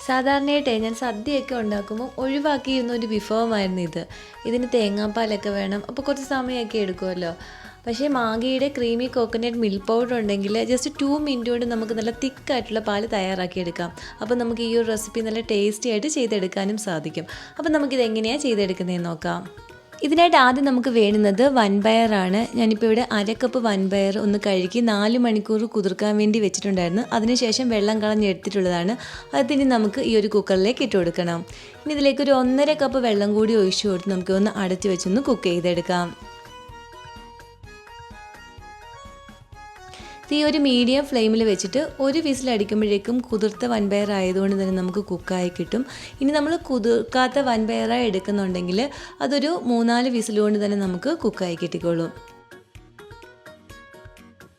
സാധാരണയായിട്ടേ ഞാൻ സദ്യയൊക്കെ ഉണ്ടാക്കുമ്പോൾ ഒഴിവാക്കിയിരുന്ന ഒരു വിഭവമായിരുന്നു ഇത്. ഇതിന് തേങ്ങാപ്പാലൊക്കെ വേണം, അപ്പോൾ കുറച്ച് സമയമൊക്കെ എടുക്കുമല്ലോ. പക്ഷേ മാഗിയുടെ ക്രീമി കോക്കനട്ട് മിൽക്ക് പൗഡർ ഉണ്ടെങ്കിൽ ജസ്റ്റ് 2 മിനിറ്റ് കൊണ്ട് നമുക്ക് നല്ല തിക്കായിട്ടുള്ള പാൽ തയ്യാറാക്കിയെടുക്കാം. അപ്പോൾ നമുക്ക് ഈ ഒരു റെസിപ്പി നല്ല ടേസ്റ്റി ആയിട്ട് ചെയ്തെടുക്കാനും സാധിക്കും. അപ്പോൾ നമുക്കിത് എങ്ങനെയാണ് ചെയ്തെടുക്കുന്നതെന്ന് നോക്കാം. ഇതിനായിട്ട് ആദ്യം നമുക്ക് വേണ്ടുന്നത് വൻപയറാണ്. ഞാനിപ്പോൾ ഇവിടെ 1/2 കപ്പ് വൻപയർ ഒന്ന് കഴുകി 4 മണിക്കൂർ കുതിർക്കാൻ വേണ്ടി വെച്ചിട്ടുണ്ടായിരുന്നു. അതിനുശേഷം വെള്ളം കളഞ്ഞെടുത്തിട്ടുള്ളതാണ്. അതിന് നമുക്ക് ഈ ഒരു കുക്കറിലേക്ക് ഇട്ട് കൊടുക്കണം. ഇനി ഇതിലേക്ക് ഒരു 1.5 കപ്പ് വെള്ളം കൂടി ഒഴിച്ചു കൊടുത്ത് നമുക്കൊന്ന് അടച്ചു വെച്ചൊന്ന് കുക്ക് ചെയ്തെടുക്കാം. തീ ഒരു മീഡിയം ഫ്ലെയിമിൽ വെച്ചിട്ട് ഒരു വിസിൽ അടിക്കുമ്പോഴേക്കും കുതിർത്ത വൻപയർ ആയതുകൊണ്ട് തന്നെ നമുക്ക് കുക്കായി കിട്ടും. ഇനി നമ്മൾ കുതിർക്കാത്ത വൻപയറായി എടുക്കുന്നുണ്ടെങ്കിൽ അതൊരു 3-4 വിസിൽ കൊണ്ട് തന്നെ നമുക്ക് കുക്കായി കിട്ടിക്കോളും.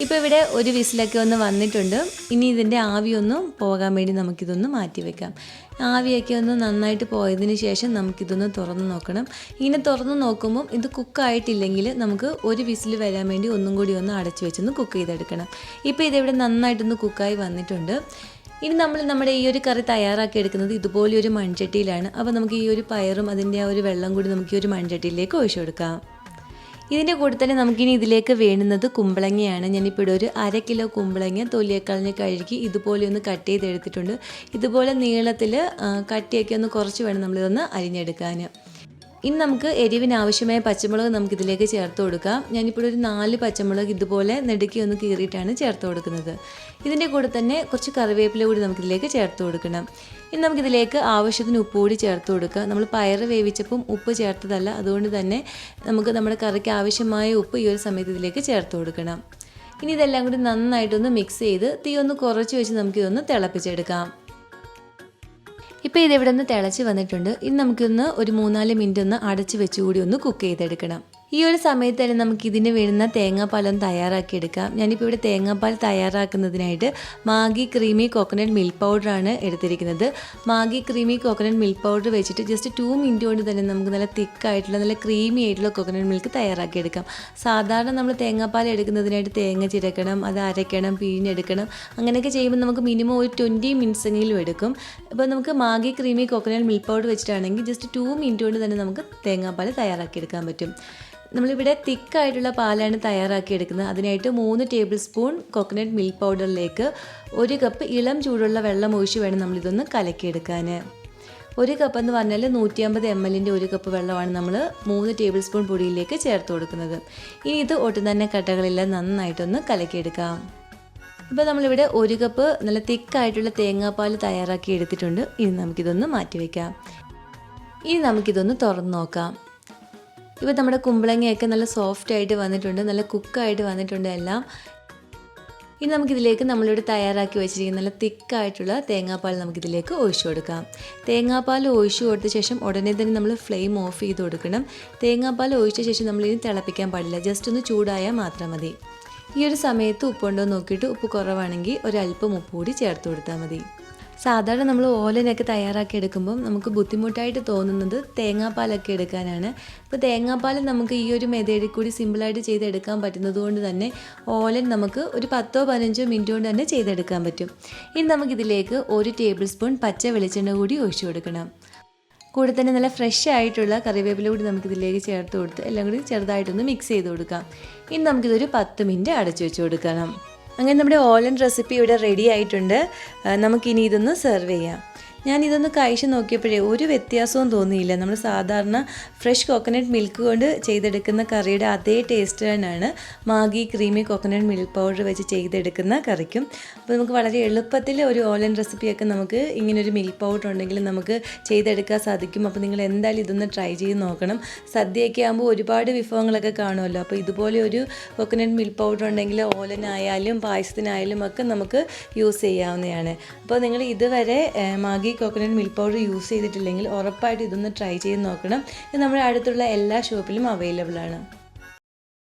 ഇപ്പോൾ ഇവിടെ ഒരു വിസിലൊക്കെ ഒന്ന് വന്നിട്ടുണ്ട്. ഇനി ഇതിൻ്റെ ആവിയൊന്ന് പോകാൻ വേണ്ടി നമുക്കിതൊന്ന് മാറ്റി വെക്കാം. ആവിയൊക്കെ ഒന്ന് നന്നായിട്ട് പോയതിന് ശേഷം നമുക്കിതൊന്ന് തുറന്ന് നോക്കണം. ഇങ്ങനെ തുറന്ന് നോക്കുമ്പം ഇത് കുക്കായിട്ടില്ലെങ്കിൽ നമുക്ക് ഒരു വിസിൽ വരാൻ വേണ്ടി ഒന്നും കൂടി ഒന്ന് അടച്ചു വെച്ചൊന്ന് കുക്ക് ചെയ്തെടുക്കണം. ഇപ്പോൾ ഇതിവിടെ നന്നായിട്ടൊന്ന് കുക്കായി വന്നിട്ടുണ്ട്. ഇനി നമ്മൾ നമ്മുടെ ഈ ഒരു കറി തയ്യാറാക്കി എടുക്കുന്നത് ഇതുപോലെ ഒരു മൺചട്ടിയിലാണ്. അപ്പോൾ നമുക്ക് ഈ ഒരു പയറും അതിൻ്റെ ആ ഒരു വെള്ളം കൂടി നമുക്ക് ഈ ഒരു മൺചട്ടിയിലേക്ക് ഒഴിച്ചു കൊടുക്കാം. ഇതിൻ്റെ കൂടെ തന്നെ നമുക്കിനി ഇതിലേക്ക് വേണ്ടുന്നത് കുമ്പളങ്ങയാണ്. ഞാനിപ്പോൾ ഇവിടെ ഒരു 1/2 കിലോ കുമ്പളങ്ങ തൊലിയേക്കളഞ്ഞ് കഴുകി ഇതുപോലെ ഒന്ന് കട്ട് ചെയ്തെടുത്തിട്ടുണ്ട്. ഇതുപോലെ നീളത്തിൽ കട്ടിയൊക്കെ ഒന്ന് കുറച്ച് വേണം നമ്മളിതൊന്ന് അരിഞ്ഞെടുക്കാൻ. ഇനി നമുക്ക് എരിവിന് ആവശ്യമായ പച്ചമുളക് നമുക്കിതിലേക്ക് ചേർത്ത് കൊടുക്കാം. ഞാനിപ്പോൾ ഒരു 4 പച്ചമുളക് ഇതുപോലെ നെടുക്കി ഒന്ന് കീറിയിട്ടാണ് ചേർത്ത് കൊടുക്കുന്നത്. ഇതിൻ്റെ കൂടെ തന്നെ കുറച്ച് കറിവേപ്പില കൂടി നമുക്കിതിലേക്ക് ചേർത്ത് കൊടുക്കണം. ഇനി നമുക്കിതിലേക്ക് ആവശ്യത്തിന് ഉപ്പ് കൂടി ചേർത്ത് കൊടുക്കുക. നമ്മൾ പയർ വേവിച്ചപ്പം ഉപ്പ് ചേർത്തതല്ല, അതുകൊണ്ട് തന്നെ നമുക്ക് നമ്മുടെ കറിക്ക് ആവശ്യമായ ഉപ്പ് ഈ ഒരു സമയത്ത് ഇതിലേക്ക് ചേർത്ത് കൊടുക്കണം. ഇനി ഇതെല്ലാം കൂടി നന്നായിട്ടൊന്ന് മിക്സ് ചെയ്ത് തീ ഒന്ന് കുറച്ച് വെച്ച് നമുക്കിതൊന്ന് തിളപ്പിച്ചെടുക്കാം. ഇപ്പോൾ ഇതിവിടെ നിന്ന് തിളച്ച് വന്നിട്ടുണ്ട്. ഇനി നമുക്കൊന്ന് ഒരു 3-4 മിനിറ്റ് ഒന്ന് അടച്ച് വെച്ചുകൂടി ഒന്ന് കുക്ക് ചെയ്തെടുക്കണം. ഈ ഒരു സമയത്ത് തന്നെ നമുക്ക് ഇതിന് വേണ്ടുന്ന തേങ്ങാപ്പാലൊന്ന് തയ്യാറാക്കി എടുക്കാം. ഞാനിപ്പോൾ ഇവിടെ തേങ്ങാപ്പാൽ തയ്യാറാക്കുന്നതിനായിട്ട് മാഗി ക്രീമി കോക്കനട്ട് മിൽക്ക് പൗഡറാണ് എടുത്തിരിക്കുന്നത്. Maggi creamy coconut milk powder വെച്ചിട്ട് ജസ്റ്റ് 2 മിനിറ്റ് കൊണ്ട് തന്നെ നമുക്ക് നല്ല തിക്കായിട്ടുള്ള നല്ല ക്രീമി ആയിട്ടുള്ള കോക്കനട്ട് മിൽക്ക് തയ്യാറാക്കി എടുക്കാം. സാധാരണ നമ്മൾ തേങ്ങാപ്പാൽ എടുക്കുന്നതിനായിട്ട് തേങ്ങ ചിരക്കണം, അത് അരയ്ക്കണം, പിഴിഞ്ഞെടുക്കണം. അങ്ങനെയൊക്കെ ചെയ്യുമ്പോൾ നമുക്ക് മിനിമം ഒരു 20 മിനിറ്റ്സ് എങ്കിലും എടുക്കും. അപ്പോൾ നമുക്ക് Maggi creamy coconut milk powder വെച്ചിട്ടാണെങ്കിൽ ജസ്റ്റ് 2 മിനിറ്റ് കൊണ്ട് തന്നെ നമുക്ക് തേങ്ങാപ്പാൽ തയ്യാറാക്കി എടുക്കാൻ പറ്റും. നമ്മളിവിടെ തിക്കായിട്ടുള്ള പാലാണ് തയ്യാറാക്കിയെടുക്കുന്നത്. അതിനായിട്ട് 3 ടേബിൾ സ്പൂൺ കോക്കനട്ട് മിൽക്ക് പൗഡറിലേക്ക് 1 കപ്പ് ഇളം ചൂടുള്ള വെള്ളം ഒഴിച്ച് വേണം നമ്മളിതൊന്ന് കലക്കിയെടുക്കാൻ. 1 കപ്പ് എന്ന് പറഞ്ഞാൽ 150 ml 1 കപ്പ് വെള്ളമാണ് നമ്മൾ 3 ടേബിൾ സ്പൂൺ പൊടിയിലേക്ക് ചേർത്ത് കൊടുക്കുന്നത്. ഇനി ഇത് ഒട്ടും തന്നെ കട്ടകളില്ല, നന്നായിട്ടൊന്ന് കലക്കിയെടുക്കാം. ഇപ്പോൾ നമ്മളിവിടെ 1 കപ്പ് നല്ല തിക്കായിട്ടുള്ള തേങ്ങാപ്പാൽ തയ്യാറാക്കി എടുത്തിട്ടുണ്ട്. ഇനി നമുക്കിതൊന്ന് മാറ്റി വയ്ക്കാം. ഇനി നമുക്കിതൊന്ന് തുറന്ന് നോക്കാം. ഇപ്പോൾ നമ്മുടെ കുമ്പളങ്ങയൊക്കെ നല്ല സോഫ്റ്റ് ആയിട്ട് വന്നിട്ടുണ്ട്, നല്ല കുക്കായിട്ട് വന്നിട്ടുണ്ട് എല്ലാം. ഇനി നമുക്കിതിലേക്ക് നമ്മളിവിടെ തയ്യാറാക്കി വെച്ചിരിക്കുന്ന നല്ല തിക്കായിട്ടുള്ള തേങ്ങാപ്പാൽ നമുക്കിതിലേക്ക് ഒഴിച്ചു കൊടുക്കാം. തേങ്ങാപ്പാൽ ഒഴിച്ചു കൊടുത്ത ശേഷം ഉടനെ തന്നെ നമ്മൾ ഫ്ലെയിം ഓഫ് ചെയ്ത് കൊടുക്കണം. തേങ്ങാപ്പാൽ ഒഴിച്ച ശേഷം നമ്മളിനി തിളപ്പിക്കാൻ പാടില്ല, ജസ്റ്റ് ഒന്ന് ചൂടായാൽ മാത്രം മതി. ഈ ഒരു സമയത്ത് ഉപ്പുണ്ടോ നോക്കിയിട്ട് ഉപ്പ് കുറവാണെങ്കിൽ ഒരല്പം ഉപ്പ് കൂടി ചേർത്ത് കൊടുത്താൽ മതി. സാധാരണ നമ്മൾ ഓലനൊക്കെ തയ്യാറാക്കി എടുക്കുമ്പം നമുക്ക് ബുദ്ധിമുട്ടായിട്ട് തോന്നുന്നത് തേങ്ങാപ്പാലൊക്കെ എടുക്കാനാണ്. ഇപ്പോൾ തേങ്ങാപ്പാൽ നമുക്ക് ഈ ഒരു മെത്തേഡിൽ കൂടി സിമ്പിളായിട്ട് ചെയ്തെടുക്കാൻ പറ്റുന്നത് കൊണ്ട് തന്നെ ഓലൻ നമുക്ക് ഒരു 10-15 മിനിറ്റ് കൊണ്ട് തന്നെ ചെയ്തെടുക്കാൻ പറ്റും. ഇനി നമുക്കിതിലേക്ക് 1 ടേബിൾ സ്പൂൺ പച്ച വെളിച്ചെണ്ണ കൂടി ഒഴിച്ചു കൊടുക്കണം. കൂടെ തന്നെ നല്ല ഫ്രഷ് ആയിട്ടുള്ള കറിവേപ്പില കൂടി നമുക്കിതിലേക്ക് ചേർത്ത് കൊടുത്ത് എല്ലാം കൂടി ചെറുതായിട്ടൊന്ന് മിക്സ് ചെയ്ത് കൊടുക്കാം. ഇനി നമുക്കിതൊരു 10 മിനിറ്റ് അടച്ചു വെച്ച് കൊടുക്കണം. അങ്ങനെ നമ്മുടെ ഓലൻ റെസിപ്പി ഇവിടെ റെഡി ആയിട്ടുണ്ട്. നമുക്കിനി ഇതൊന്ന് സെർവ് ചെയ്യാം. ഞാനിതൊന്ന് കഴിച്ച് നോക്കിയപ്പോഴേ ഒരു വ്യത്യാസവും തോന്നിയില്ല. നമ്മൾ സാധാരണ ഫ്രഷ് കോക്കനട്ട് മിൽക്ക് കൊണ്ട് ചെയ്തെടുക്കുന്ന കറിയുടെ അതേ ടേസ്റ്റ് തന്നെയാണ് Maggi creamy coconut milk powder വെച്ച് ചെയ്തെടുക്കുന്ന കറിക്കും. അപ്പോൾ നമുക്ക് വളരെ എളുപ്പത്തിൽ ഒരു ഓലൻ റെസിപ്പിയൊക്കെ നമുക്ക് ഇങ്ങനൊരു മിൽക്ക് പൗഡർ ഉണ്ടെങ്കിൽ നമുക്ക് ചെയ്തെടുക്കാൻ സാധിക്കും. അപ്പോൾ നിങ്ങൾ എന്തായാലും ഇതൊന്ന് ട്രൈ ചെയ്ത് നോക്കണം. സദ്യയൊക്കെ ആകുമ്പോൾ ഒരുപാട് വിഭവങ്ങളൊക്കെ കാണുമല്ലോ. അപ്പോൾ ഇതുപോലെ ഒരു കോക്കനട്ട് മിൽക്ക് പൗഡർ ഉണ്ടെങ്കിൽ ഓലനായാലും പായസത്തിനായാലും ഒക്കെ നമുക്ക് യൂസ് ചെയ്യാവുന്നതാണ്. അപ്പോൾ നിങ്ങൾ ഇതുവരെ Maggi coconut milk powder use ചെയ്തിട്ടില്ലെങ്കിൽ ഉറപ്പായിട്ട് ഇതൊന്ന് ട്രൈ ചെയ്ത് നോക്കണം. ഇത് നമ്മുടെ അടുത്തുള്ള എല്ലാ ഷോപ്പിലും അവൈലബിൾ ആണ്.